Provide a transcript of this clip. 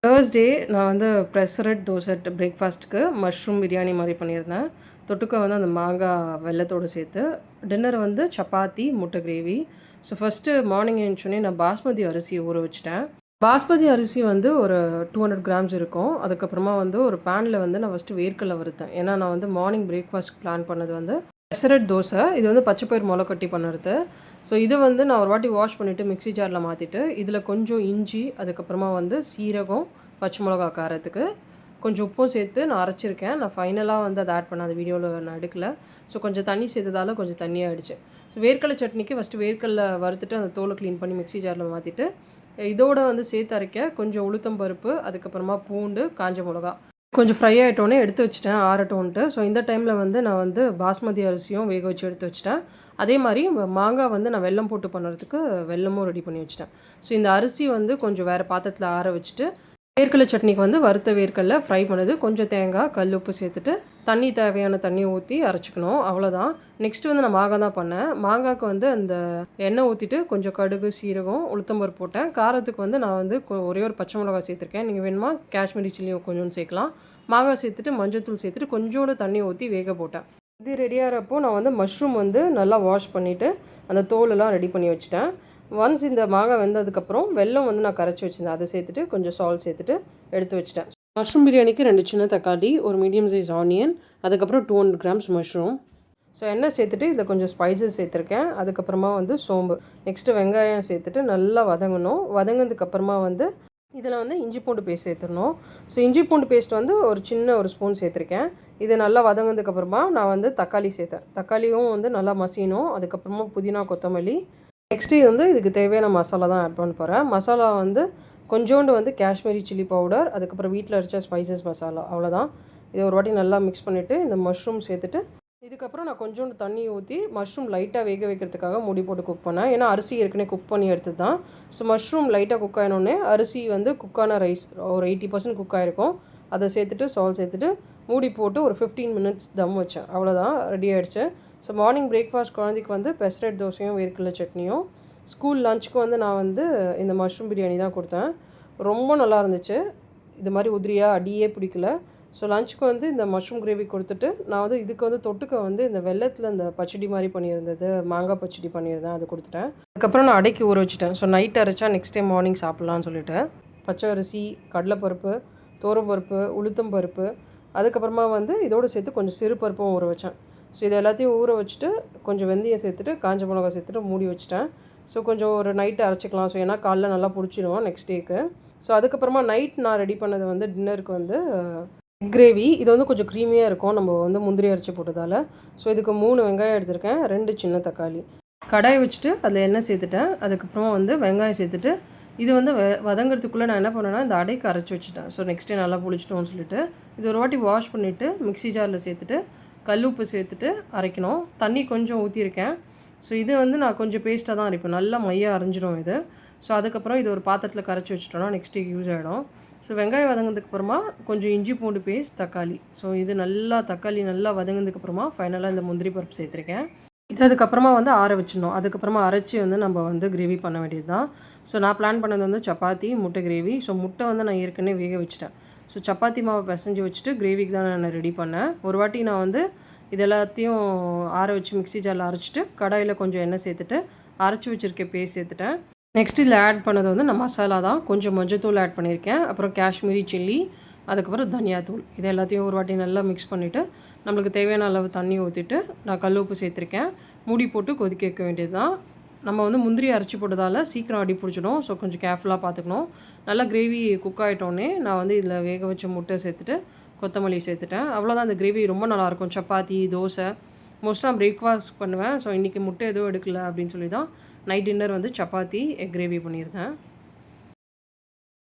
Thursday நான் வந்து ப்ரெஷரட் தோசை பிரேக்ஃபாஸ்ட்டுக்கு மஷ்ரூம் பிரியாணி மாதிரி பண்ணியிருந்தேன். தொட்டுக்க வந்து அந்த மாங்காய் வெல்லத்தோடு சேர்த்து. டின்னர் வந்து சப்பாத்தி, முட்டை கிரேவி. ஸோ ஃபஸ்ட்டு மார்னிங் எழுந்திரிச்சோடனே நான் பாஸ்மதி அரிசி ஊற வச்சுட்டேன். பாஸ்மதி அரிசி வந்து ஒரு 200 கிராம்ஸ் இருக்கும். அதுக்கப்புறமா வந்து ஒரு பேனில் வந்து நான் ஃபஸ்ட்டு வேர்க்கடலை வறுத்தேன். ஏன்னா நான் வந்து மார்னிங் பிரேக்ஃபாஸ்ட் பிளான் பண்ணது வந்து பெசரட் தோசை. இது வந்து பச்சை பயிர் மொளை கட்டி பண்ணுறது. ஸோ இதை வந்து நான் ஒரு வாட்டி வாஷ் பண்ணிவிட்டு மிக்ஸி ஜாரில் மாற்றிட்டு இதில் கொஞ்சம் இஞ்சி, அதுக்கப்புறமா வந்து சீரகம், பச்சை மிளகா காரத்துக்கு கொஞ்சம் உப்பும் சேர்த்து நான் அரைச்சிருக்கேன். நான் ஃபைனலாக வந்து அதை ஆட் பண்ண அந்த வீடியோவில் நான் எடுக்கல. ஸோ கொஞ்சம் தண்ணி சேர்த்ததால கொஞ்சம் தண்ணியாகிடுச்சு. ஸோ வேர்க்கடலை சட்னிக்கு ஃபஸ்ட்டு வேர்க்கடலை வறுத்துட்டு அந்த தோலை க்ளீன் பண்ணி மிக்ஸி ஜாரில் மாற்றிட்டு இதோட வந்து சேர்த்து அரைக்க கொஞ்சம் உளுத்தம் பருப்பு, அதுக்கப்புறமா பூண்டு, காஞ்ச மிளகா கொஞ்சம் ஃப்ரை ஆகிட்டோன்னே எடுத்து வச்சுட்டேன் ஆறட்டோன்ட்டு. ஸோ இந்த டைமில் வந்து நான் வந்து பாஸ்மதி அரிசியும் வேக வச்சு எடுத்து வச்சுட்டேன். அதே மாதிரி மாங்காய் வந்து நான் வெல்லம் போட்டு பண்ணுறதுக்கு வெல்லமும் ரெடி பண்ணி வச்சுட்டேன். ஸோ இந்த அரிசி வந்து கொஞ்சம் வேறு பாத்திரத்தில் ஆற வச்சுட்டு வேர்க்கடலை சட்னிக்கு வந்து வறுத்த வேர்க்கடலை ஃப்ரை பண்ணுது, கொஞ்சம் தேங்காய், கல் உப்பு சேர்த்துட்டு தண்ணி தேவையான தண்ணியை ஊற்றி அரைச்சிக்கணும். அவ்வளோதான். நெக்ஸ்ட்டு வந்து நான் மாங்காய் தான் பண்ணேன். மாங்காய்க்கு வந்து அந்த எண்ணெய் ஊற்றிட்டு கொஞ்சம் கடுகு, சீரகம், உளுத்தம்பருப்பு போட்டேன். காரத்துக்கு வந்து நான் வந்து ஒரே ஒரு பச்சை மிளகாய் சேர்த்துருக்கேன். நீங்கள் வேணுமா காஷ்மீரி சில்லியும் கொஞ்சோண்டு சேர்க்கலாம். மாங்காய் சேர்த்துட்டு மஞ்சத்தூள் சேர்த்துட்டு கொஞ்சோண்டு தண்ணி ஊற்றி வேக போட்டேன். இது ரெடியாகிறப்போ நான் வந்து மஷ்ரூம் வந்து நல்லா வாஷ் பண்ணிவிட்டு அந்த தோலெல்லாம் ரெடி பண்ணி வச்சுட்டேன். ஒன்ஸ் இந்த மாங்காய் வெந்ததுக்கப்புறம் வெல்லம் வந்து நான் கரைச்சி வச்சுருந்தேன். அதை சேர்த்துட்டு கொஞ்சம் சால்ட் சேர்த்துட்டு எடுத்து வச்சுட்டேன். மஷ்ரூம் பிரியாணிக்கு 2 சின்ன தக்காளி, ஒரு மீடியம் சைஸ் ஆனியன், அதுக்கப்புறம் 200 கிராம்ஸ் மஷ்ரூம். ஸோ எண்ணெய் சேர்த்துட்டு இதில் கொஞ்சம் ஸ்பைசஸ் சேர்த்துருக்கேன். அதுக்கப்புறமா வந்து சோம்பு, நெக்ஸ்ட்டு வெங்காயம் சேர்த்துட்டு நல்லா வதங்கணும். வதங்கினதுக்கப்புறமா வந்து இதில் வந்து இஞ்சி பூண்டு பேஸ்ட் சேர்த்துடணும். ஸோ இஞ்சி பூண்டு பேஸ்ட் வந்து ஒரு ஸ்பூன் சேர்த்துருக்கேன். இது நல்லா வதங்கினதுக்கப்புறமா நான் வந்து தக்காளி சேர்த்தேன். தக்காளியும் வந்து நல்லா மசியணும். அதுக்கப்புறமா புதினா, கொத்தமல்லி. நெக்ஸ்ட்டு இது வந்து இதுக்கு தேவையான மசாலா தான் ஆட் பண்ண போகிறேன். மசாலா வந்து கொஞ்சோண்டு வந்து காஷ்மீரி சில்லி பவுடர், அதுக்கப்புறம் வீட்டில் அரைச்ச ஸ்பைசஸ் மசாலா, அவ்வளோதான். இதை ஒரு வாட்டி நல்லா மிக்ஸ் பண்ணிவிட்டு இந்த மஷ்ரூம் சேர்த்துட்டு இதுக்கப்புறம் நான் கொஞ்சோண்டு தண்ணி ஊற்றி மஷ்ரூம் லைட்டாக வேக வைக்கிறதுக்காக மூடி போட்டு குக் பண்ணேன். ஏன்னா அரிசி ஏற்கனவே குக் பண்ணி எடுத்தது தான். ஸோ மஷ்ரூம் லைட்டாக குக் ஆகினோடனே அரிசி வந்து குக்கான ரைஸ் ஒரு 80% குக் ஆகிருக்கும். அதை சேர்த்துட்டு சால்ட் சேர்த்துட்டு மூடி போட்டு ஒரு 15 மினிட்ஸ் தம் வச்சேன். அவ்வளோதான், ரெடி ஆகிடுச்சு. ஸோ மார்னிங் பிரேக்ஃபாஸ்ட் குழந்தைக்கு வந்து பெசரட் தோசையும் வேர்க்கடலை சட்னியும், ஸ்கூல் லஞ்சுக்கு வந்து நான் வந்து இந்த மஷ்ரூம் பிரியாணி தான் கொடுத்தேன். ரொம்ப நல்லா இருந்துச்சு. இது மாதிரி உதிரியாக அடியே பிடிக்கல. ஸோ லஞ்சுக்கு வந்து இந்த மஷ்ரூம் கிரேவி கொடுத்துட்டு நான் வந்து இதுக்கு வந்து தொட்டுக்க வந்து இந்த வெள்ளத்தில் இந்த பச்சடி மாதிரி பண்ணியிருந்தது, மாங்காய் பச்சடி பண்ணியிருந்தேன், அது கொடுத்துட்டேன். அதுக்கப்புறம் நான் அடைக்கி ஊற வச்சுட்டேன். ஸோ நைட் அரைச்சா நெக்ஸ்ட் டே மார்னிங் சாப்பிட்லான்னு சொல்லிட்டு பச்சை அரிசி, கடலைப்பருப்பு, துவரம்பருப்பு, உளுத்தம் பருப்பு, அதுக்கப்புறமா வந்து இதோடு சேர்த்து கொஞ்சம் சிறு பருப்பும் ஊற வச்சேன். ஸோ இது எல்லாத்தையும் ஊற வச்சுட்டு கொஞ்சம் வெந்தயம் சேர்த்துட்டு காஞ்ச மிளகா சேர்த்துட்டு மூடி வச்சுட்டேன். ஸோ கொஞ்சம் ஒரு நைட்டு அரைச்சிக்கலாம். ஸோ ஏன்னா காலைல நல்லா பிடிச்சிடும் நெக்ஸ்ட் டேக்கு. ஸோ அதுக்கப்புறமா நைட் நான் ரெடி பண்ணது வந்து டின்னருக்கு வந்து எக் கிரேவி. இது வந்து கொஞ்சம் க்ரீமியாக இருக்கும் நம்ம வந்து முந்திரி அரைச்சி போட்டதால். ஸோ இதுக்கு 3 வெங்காயம் எடுத்திருக்கேன், 2 சின்ன தக்காளி. கடாயை வச்சுட்டு அதில் எண்ணெய் சேர்த்துட்டேன். அதுக்கப்புறமா வந்து வெங்காயம் சேர்த்துட்டு இது வந்து வதங்கிறதுக்குள்ளே நான் என்ன பண்ணேன்னா இந்த அடைக்கு அரைச்சி வச்சுட்டேன். ஸோ நெக்ஸ்ட் டே நல்லா புளிச்சிட்டோன்னு சொல்லிட்டு இது ஒரு வாட்டி வாஷ் பண்ணிவிட்டு மிக்ஸி ஜாரில் சேர்த்துட்டு கல் உப்பு சேர்த்துட்டு அரைக்கணும். தண்ணி கொஞ்சம் ஊற்றிருக்கேன். ஸோ இது வந்து நான் கொஞ்சம் பேஸ்ட்டாக தான் அரைப்பேன். நல்லா மையாக அரைஞ்சிடும் இது. ஸோ அதுக்கப்புறம் இது ஒரு பாத்திரத்தில் கரைச்சி வச்சுட்டோன்னா நெக்ஸ்ட் டேக்கு யூஸ் ஆகிடும். ஸோ வெங்காயம் வதங்கினதுக்கப்புறமா கொஞ்சம் இஞ்சி பூண்டு பேஸ்ட், தக்காளி. ஸோ இது நல்லா தக்காளி நல்லா வதங்கினதுக்கப்புறமா ஃபைனலாக இந்த முந்திரி பருப்பு சேர்த்துருக்கேன். இது அதுக்கப்புறமா வந்து ஆற வச்சிடணும். அதுக்கப்புறமா அரைச்சி வந்து நம்ம வந்து கிரேவி பண்ண வேண்டியது தான். ஸோ நான் பிளான் பண்ணது வந்து சப்பாத்தி, முட்டை கிரேவி. ஸோ முட்டை வந்து நான் ஏற்கனவே வேக வச்சுட்டேன். ஸோ சப்பாத்தி மாவை பிசைஞ்சு வச்சுட்டு கிரேவிக்கு தான் நான் ரெடி பண்ணேன். ஒரு வாட்டி நான் வந்து இது எல்லாத்தையும் ஆற வச்சு மிக்ஸி ஜாரில் அரைச்சிட்டு கடாயில் கொஞ்சம் எண்ணெய் சேர்த்துட்டு அரைச்சி வச்சுருக்க பேஸ்ட் சேர்த்துட்டேன். நெக்ஸ்ட் இதில் ஆட் பண்ணது வந்து நான் மசாலா தான். கொஞ்சம் மஞ்சத்தூள் ஆட் பண்ணியிருக்கேன், அப்புறம் காஷ்மீரி சில்லி, அதுக்கப்புறம் தனியாத்தூள். இது எல்லாத்தையும் ஒரு வாட்டி நல்லா மிக்ஸ் பண்ணிவிட்டு நம்மளுக்கு தேவையான அளவு தண்ணி ஊற்றிட்டு நான் கல் உப்பு சேர்த்துருக்கேன். மூடி போட்டு கொதிக்க வைக்க வேண்டியது தான். நம்ம வந்து முந்திரி அரைச்சி போட்டதால் சீக்கிரம் அடி பிடிச்சிடும். ஸோ கொஞ்சம் கேர்ஃபுல்லாக பார்த்துக்கணும். நல்லா கிரேவி குக் ஆகிட்டோன்னே நான் வந்து இதில் வேக வச்ச முட்டை சேர்த்துட்டு கொத்தமல்லி சேர்த்துட்டேன். அவ்வளோதான். அந்த கிரேவி ரொம்ப நல்லாயிருக்கும். சப்பாத்தி, தோசை, மோஸ்ட்டாக நான் பிரேக்ஃபாஸ்ட் பண்ணுவேன். ஸோ இன்றைக்கி முட்டை எதுவும் எடுக்கல அப்படின்னு சொல்லி தான் நைட் டின்னர் வந்து சப்பாத்தி, எக் கிரேவி பண்ணியிருக்கேன்.